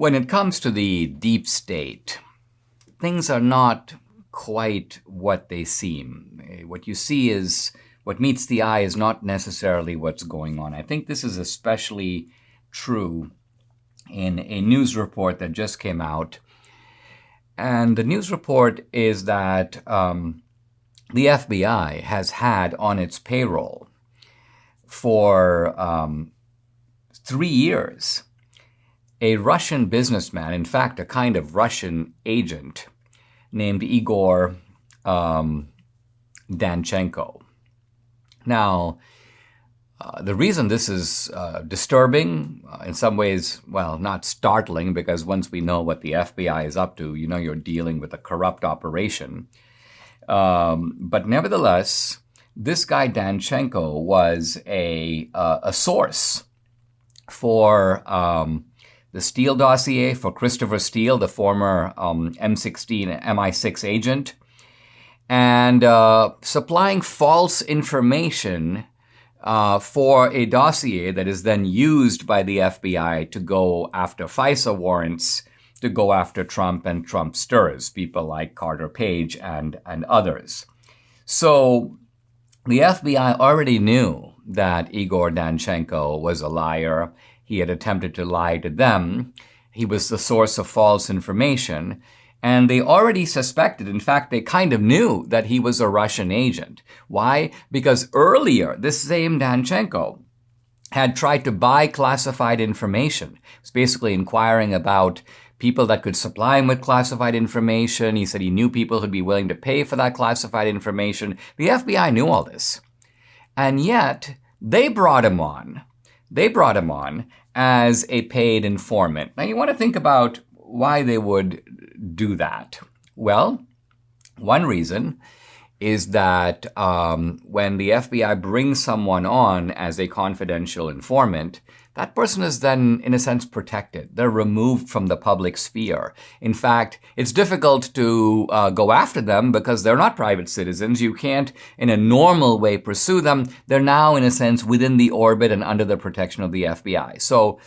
When it comes to the deep state, things are not quite what they seem. What you see is, what meets the eye is not necessarily what's going on. I think this is especially true in a news report that just came out. And the news report is that the FBI has had on its payroll for 3 years a Russian businessman, in fact, a kind of Russian agent named Igor Danchenko. Now, the reason this is disturbing, in some ways, well, not startling, because once we know what the FBI is up to, you know you're dealing with a corrupt operation. But nevertheless, this guy Danchenko was a source for the Steele dossier, for Christopher Steele, the former MI6 agent, and supplying false information for a dossier that is then used by the FBI to go after FISA warrants, to go after Trump and Trumpsters, people like Carter Page and others. So the FBI already knew that Igor Danchenko was a liar. He had attempted to lie to them. He was the source of false information. And they already suspected, in fact, they kind of knew that he was a Russian agent. Why? Because earlier, this same Danchenko had tried to buy classified information. He was basically inquiring about people that could supply him with classified information. He said he knew people who'd be willing to pay for that classified information. The FBI knew all this. And yet, they brought him on. They brought him on as a paid informant. Now, you want to think about why they would do that. Well, one reason is that when the FBI brings someone on as a confidential informant, that person is then, in a sense, protected. They're removed from the public sphere. In fact, it's difficult to go after them because they're not private citizens. You can't, in a normal way, pursue them. They're now, in a sense, within the orbit and under the protection of the FBI. So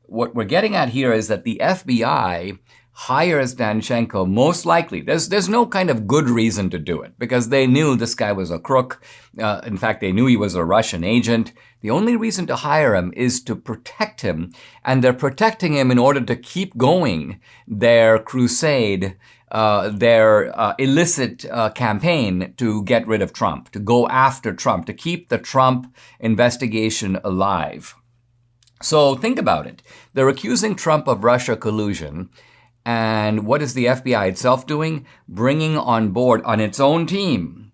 what we're getting at here is that the FBI hires Danchenko, most likely. There's no kind of good reason to do it because they knew this guy was a crook. In fact, they knew he was a Russian agent. The only reason to hire him is to protect him, and they're protecting him in order to keep going their crusade, their illicit campaign to get rid of Trump, to go after Trump, to keep the Trump investigation alive. So think about it. They're accusing Trump of Russia collusion. And what is the FBI itself doing? Bringing on board on its own team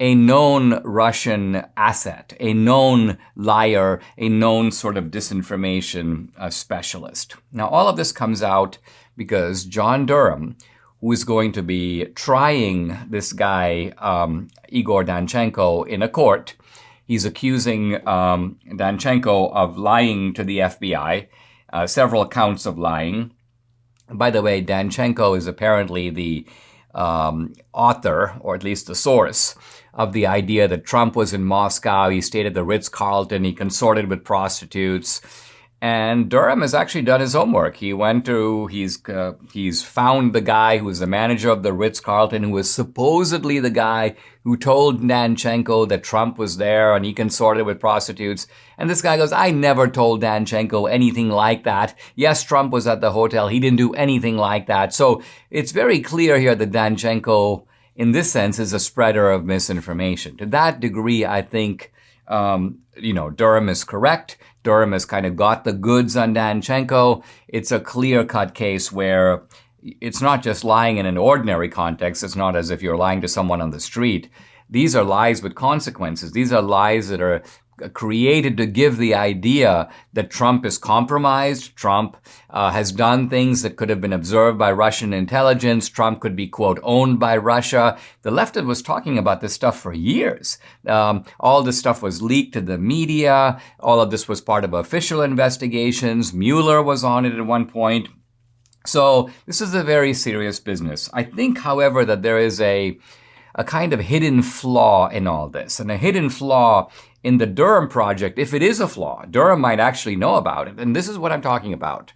a known Russian asset, a known liar, a known sort of disinformation specialist. Now, all of this comes out because John Durham, who is going to be trying this guy, Igor Danchenko, in a court, he's accusing Danchenko of lying to the FBI, several counts of lying. By the way, Danchenko is apparently the author, or at least the source, of the idea that Trump was in Moscow. He stayed at the Ritz-Carlton. He consorted with prostitutes. And Durham has actually done his homework. He's found the guy who was the manager of the Ritz-Carlton, who was supposedly the guy who told Danchenko that Trump was there and he consorted with prostitutes. And this guy goes, I never told Danchenko anything like that. Yes, Trump was at the hotel. He didn't do anything like that. So it's very clear here that Danchenko, in this sense, is a spreader of misinformation. To that degree, I think, Durham is correct. Durham has kind of got the goods on Danchenko. It's a clear-cut case where it's not just lying in an ordinary context. It's not as if you're lying to someone on the street. These are lies with consequences. These are lies that are created to give the idea that Trump is compromised. Trump has done things that could have been observed by Russian intelligence. Trump could be, quote, owned by Russia. The left was talking about this stuff for years. All this stuff was leaked to the media. All of this was part of official investigations. Mueller was on it at one point. So this is a very serious business. I think, however, that there is a kind of hidden flaw in all this. And a hidden flaw in the Durham project, if it is a flaw, Durham might actually know about it. And this is what I'm talking about.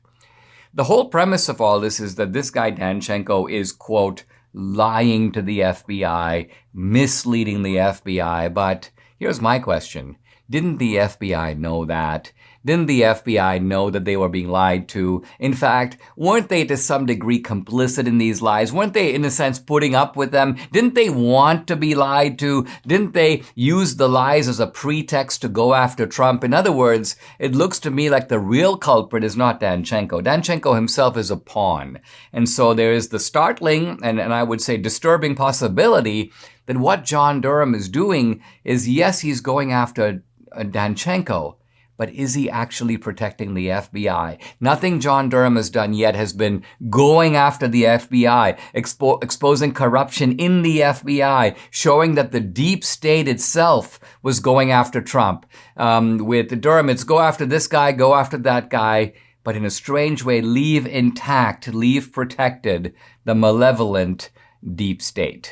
the whole premise of all this is that this guy Danchenko is, quote, lying to the FBI, misleading the FBI. But here's my question. Didn't the FBI know that? Didn't the FBI know that they were being lied to? In fact, weren't they to some degree complicit in these lies? Weren't they, in a sense, putting up with them? Didn't they want to be lied to? Didn't they use the lies as a pretext to go after Trump? In other words, it looks to me like the real culprit is not Danchenko. Danchenko himself is a pawn. And so there is the startling and I would say disturbing possibility that what John Durham is doing is, yes, he's going after Danchenko, but is he actually protecting the FBI? Nothing John Durham has done yet has been going after the FBI, exposing corruption in the FBI, showing that the deep state itself was going after Trump. With Durham, it's go after this guy, go after that guy, but in a strange way, leave intact, leave protected the malevolent deep state.